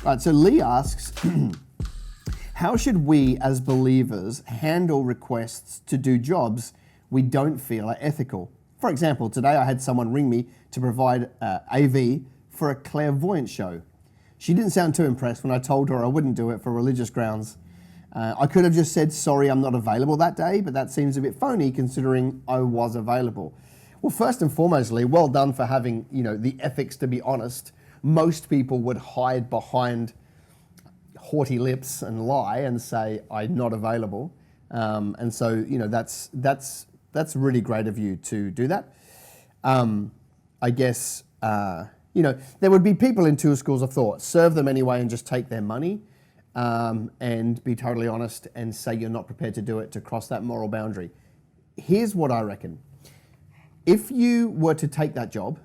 Right, so Lee asks, how should we as believers handle requests to do jobs we don't feel are ethical? For example, today I had someone ring me to provide AV for a clairvoyant show. She didn't sound too impressed when I told her I wouldn't do it for religious grounds. I could have just said, sorry, I'm not available that day, but that seems a bit phony considering I was available. Well, first and foremost, Lee, well done for having, the ethics to be honest. Most people would hide behind haughty lips and lie and say, I'm not available. And so, that's really great of you to do that. I guess, there would be people in two schools of thought. Serve them anyway and just take their money, and be totally honest and say you're not prepared to do it to cross that moral boundary. Here's what I reckon. If you were to take that job,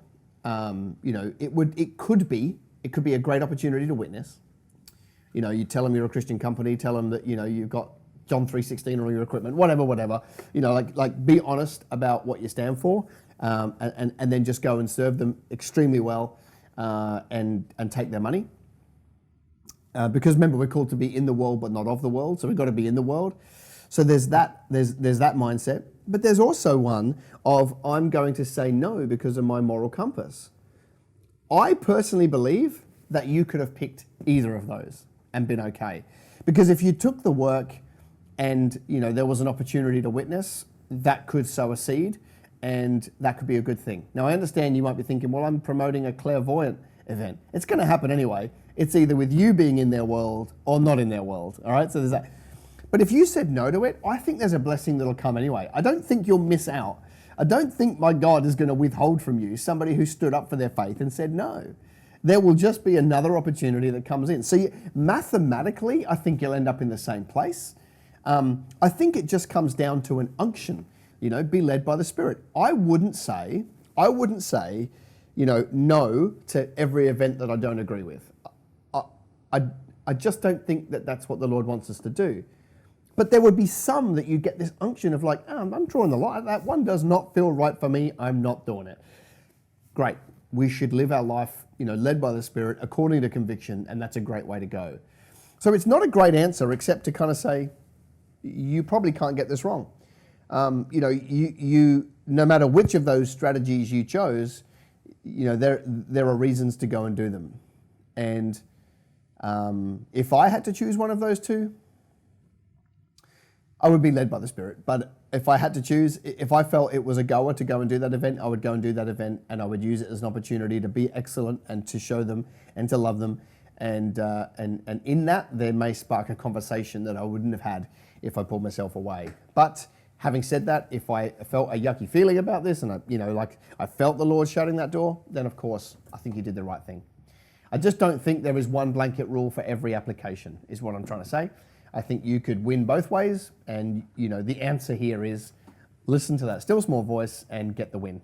it could be a great opportunity to witness. You tell them you're a Christian company, tell them that, you've got John 3:16 on your equipment, whatever. Be honest about what you stand for, and then just go and serve them extremely well, and take their money. Because remember, we're called to be in the world but not of the world, so we've got to be in the world. So there's that mindset. But there's also one of, I'm going to say no because of my moral compass. I personally believe that you could have picked either of those and been okay. Because if you took the work and, there was an opportunity to witness, that could sow a seed and that could be a good thing. Now, I understand you might be thinking, well, I'm promoting a clairvoyant event. It's going to happen anyway. It's either with you being in their world or not in their world, all right? So there's that. But if you said no to it, I think there's a blessing that'll come anyway. I don't think you'll miss out. I don't think my God is going to withhold from you somebody who stood up for their faith and said no. There will just be another opportunity that comes in. So mathematically, I think you'll end up in the same place. I think it just comes down to an unction, be led by the Spirit. I wouldn't say, no to every event that I don't agree with. I just don't think that that's what the Lord wants us to do. But there would be some that you get this unction of I'm drawing the line. That one does not feel right for me. I'm not doing it. Great. We should live our life, led by the Spirit according to conviction, and that's a great way to go. So it's not a great answer except to kind of say, you probably can't get this wrong. You no matter which of those strategies you chose, there are reasons to go and do them. And if I had to choose one of those two, I would be led by the Spirit. But if I had to choose, if I felt it was a goer to go and do that event, I would go and do that event, and I would use it as an opportunity to be excellent and to show them and to love them. And in that, there may spark a conversation that I wouldn't have had if I pulled myself away. But having said that, if I felt a yucky feeling about this and I felt the Lord shutting that door, then of course, I think He did the right thing. I just don't think there is one blanket rule for every application, is what I'm trying to say. I think you could win both ways, and the answer here is listen to that still small voice and get the win.